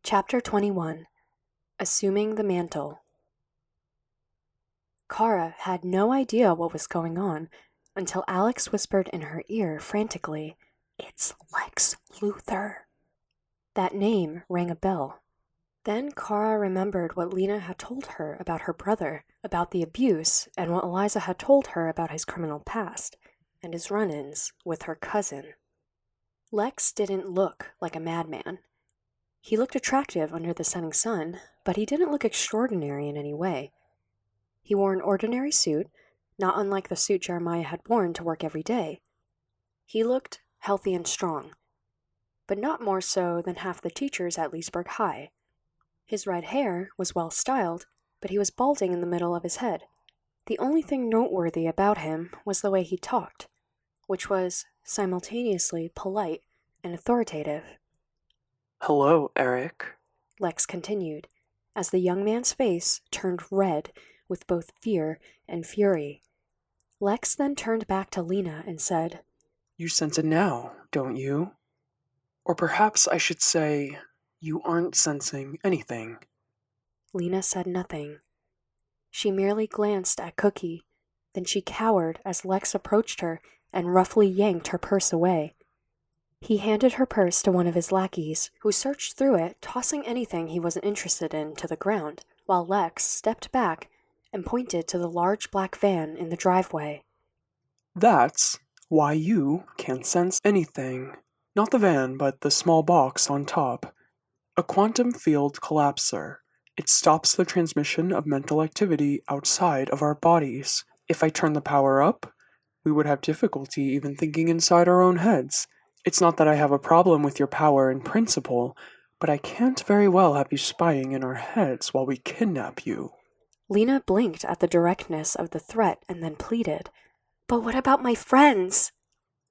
Chapter 21. Assuming the Mantle. Kara had no idea what was going on until Alex whispered in her ear frantically, "It's Lex Luthor." That name rang a bell. Then Kara remembered what Lena had told her about her brother, about the abuse, and what Eliza had told her about his criminal past, and his run-ins with her cousin. Lex didn't look like a madman. He looked attractive under the setting sun, but he didn't look extraordinary in any way. He wore an ordinary suit, not unlike the suit Jeremiah had worn to work every day. He looked healthy and strong, but not more so than half the teachers at Leesburg High. His red hair was well styled, but he was balding in the middle of his head. The only thing noteworthy about him was the way he talked, which was simultaneously polite and authoritative. "Hello, Eric," Lex continued, as the young man's face turned red with both fear and fury. Lex then turned back to Lena and said, "You sense it now, don't you? Or perhaps I should say, you aren't sensing anything." Lena said nothing. She merely glanced at Cookie, then she cowered as Lex approached her and roughly yanked her purse away. He handed her purse to one of his lackeys, who searched through it, tossing anything he wasn't interested in to the ground, while Lex stepped back and pointed to the large black van in the driveway. "That's why you can't sense anything. Not the van, but the small box on top. A quantum field collapser. It stops the transmission of mental activity outside of our bodies. If I turn the power up, we would have difficulty even thinking inside our own heads. It's not that I have a problem with your power in principle, but I can't very well have you spying in our heads while we kidnap you." Lena blinked at the directness of the threat and then pleaded, "But what about my friends?"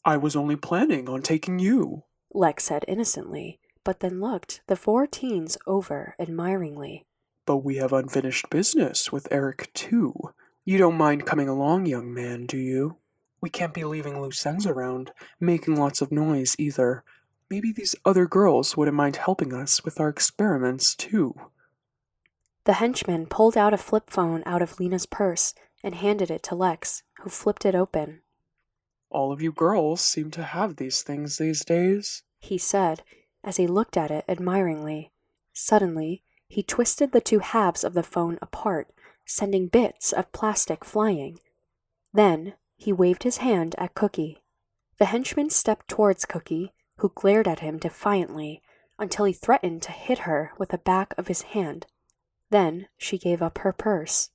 "I was only planning on taking you," Lex said innocently, but then looked the four teens over admiringly. "But we have unfinished business with Eric, too. You don't mind coming along, young man, do you? We can't be leaving loose ends around, making lots of noise either. Maybe these other girls wouldn't mind helping us with our experiments, too." The henchman pulled out a flip phone out of Lena's purse and handed it to Lex, who flipped it open. "All of you girls seem to have these things these days," he said, as he looked at it admiringly. Suddenly, he twisted the two halves of the phone apart, sending bits of plastic flying. Then, he waved his hand at Cookie. The henchman stepped towards Cookie, who glared at him defiantly, until he threatened to hit her with the back of his hand. Then, she gave up her purse.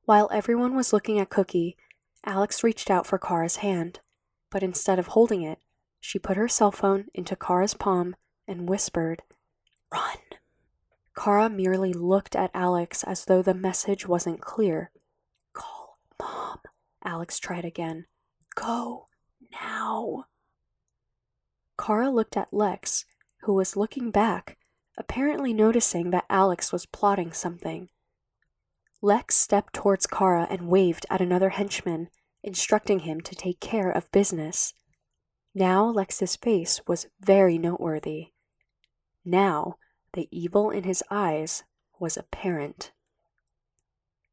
While everyone was looking at Cookie, Alex reached out for Kara's hand, but instead of holding it, she put her cell phone into Kara's palm and whispered, "Run." Kara merely looked at Alex as though the message wasn't clear. "Call Mom," Alex tried again. "Go now." Kara looked at Lex, who was looking back, apparently noticing that Alex was plotting something. Lex stepped towards Kara and waved at another henchman, instructing him to take care of business. Now Lex's face was very noteworthy. Now, the evil in his eyes was apparent.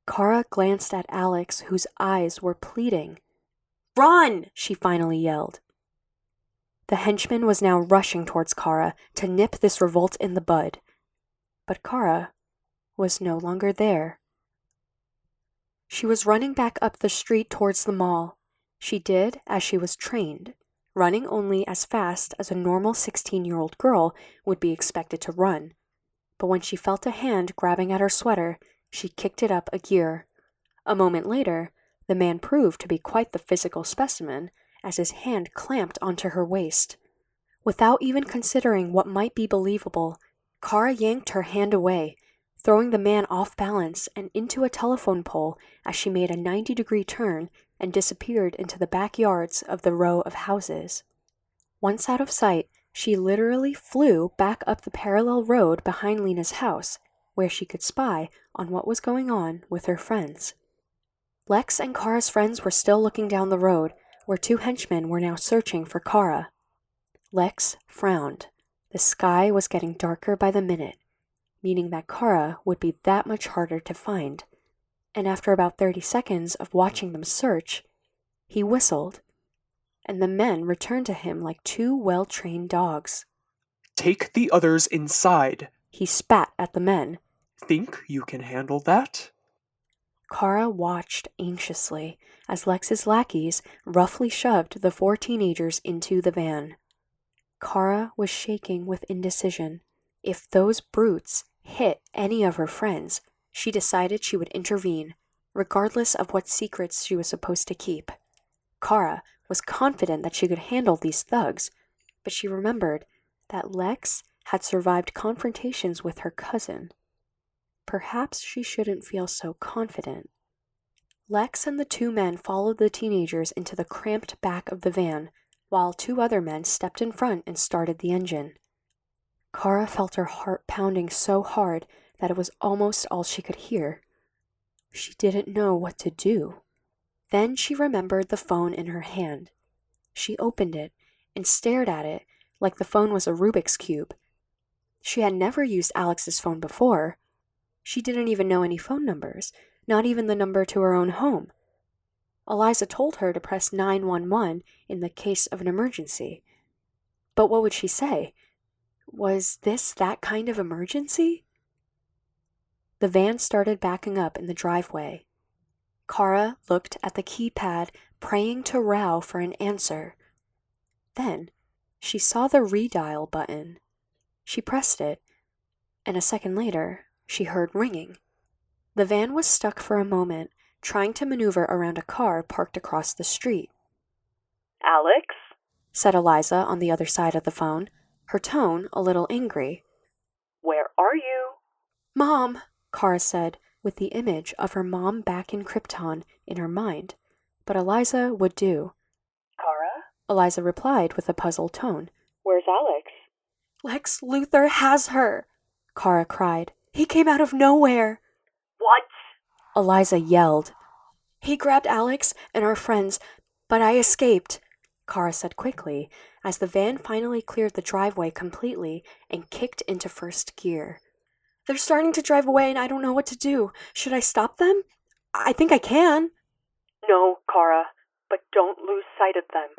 Kara glanced at Alex, whose eyes were pleading. "Run!" she finally yelled. The henchman was now rushing towards Kara to nip this revolt in the bud. But Kara was no longer there. She was running back up the street towards the mall. She did as she was trained, running only as fast as a normal 16-year-old girl would be expected to run. But when she felt a hand grabbing at her sweater, she kicked it up a gear. A moment later, the man proved to be quite the physical specimen, as his hand clamped onto her waist. Without even considering what might be believable, Kara yanked her hand away, throwing the man off balance and into a telephone pole as she made a 90-degree turn and disappeared into the backyards of the row of houses. Once out of sight, she literally flew back up the parallel road behind Lena's house, where she could spy on what was going on with her friends. Lex and Kara's friends were still looking down the road, where two henchmen were now searching for Kara. Lex frowned. The sky was getting darker by the minute, meaning that Kara would be that much harder to find. And after about 30 seconds of watching them search, he whistled, and the men returned to him like two well-trained dogs. Take the others inside. He spat at the men. Think you can handle that? Kara watched anxiously as Lex's lackeys roughly shoved the 4 teenagers into the van. Kara was shaking with indecision. If those brutes hit any of her friends, she decided she would intervene, regardless of what secrets she was supposed to keep. Kara was confident that she could handle these thugs, but she remembered that Lex had survived confrontations with her cousin. Perhaps she shouldn't feel so confident. Lex and the 2 men followed the teenagers into the cramped back of the van, while 2 other men stepped in front and started the engine. Kara felt her heart pounding so hard that it was almost all she could hear. She didn't know what to do. Then she remembered the phone in her hand. She opened it and stared at it like the phone was a Rubik's Cube. She had never used Alex's phone before. She didn't even know any phone numbers, not even the number to her own home. Eliza told her to press 911 in the case of an emergency. But what would she say? Was this that kind of emergency? The van started backing up in the driveway. Kara looked at the keypad, praying to Rao for an answer. Then she saw the redial button. She pressed it, and a second later, she heard ringing. The van was stuck for a moment, trying to maneuver around a car parked across the street. "Alex?" said Eliza on the other side of the phone, her tone a little angry. "Where are you?" "Mom," Kara said, with the image of her mom back in Krypton in her mind. But Eliza would do. "Kara?" Eliza replied with a puzzled tone. "Where's Alex?" "Lex Luthor has her!" Kara cried. "He came out of nowhere!" "What?" Eliza yelled. "He grabbed Alex and our friends, but I escaped," Kara said quickly, as the van finally cleared the driveway completely and kicked into first gear. "They're starting to drive away and I don't know what to do. Should I stop them? I think I can." "No, Kara, but don't lose sight of them.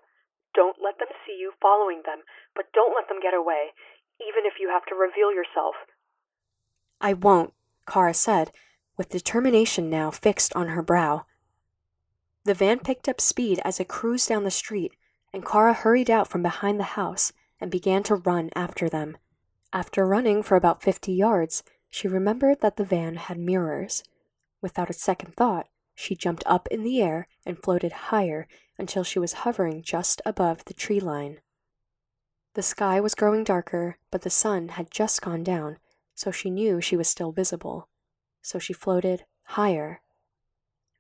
Don't let them see you following them, but don't let them get away, even if you have to reveal yourself." "I won't," Kara said, with determination now fixed on her brow. The van picked up speed as it cruised down the street, and Kara hurried out from behind the house and began to run after them. After running for about 50 yards, she remembered that the van had mirrors. Without a second thought, she jumped up in the air and floated higher until she was hovering just above the tree line. The sky was growing darker, but the sun had just gone down, so she knew she was still visible. So she floated higher.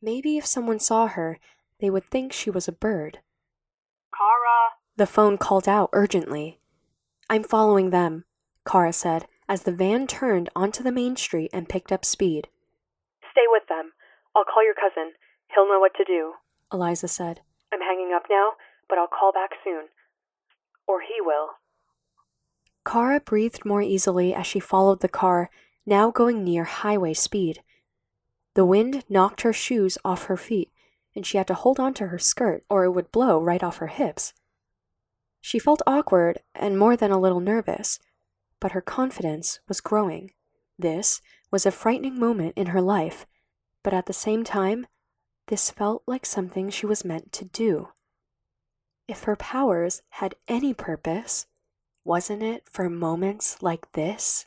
Maybe if someone saw her, they would think she was a bird. "Kara!" The phone called out urgently. "I'm following them," Kara said, as the van turned onto the main street and picked up speed. "Stay with them. I'll call your cousin. He'll know what to do." Eliza said. "I'm hanging up now, but I'll call back soon. Or he will." Kara breathed more easily as she followed the car, now going near highway speed. The wind knocked her shoes off her feet, and she had to hold on to her skirt or it would blow right off her hips. She felt awkward and more than a little nervous, but her confidence was growing. This was a frightening moment in her life, but at the same time, this felt like something she was meant to do. If her powers had any purpose, wasn't it for moments like this?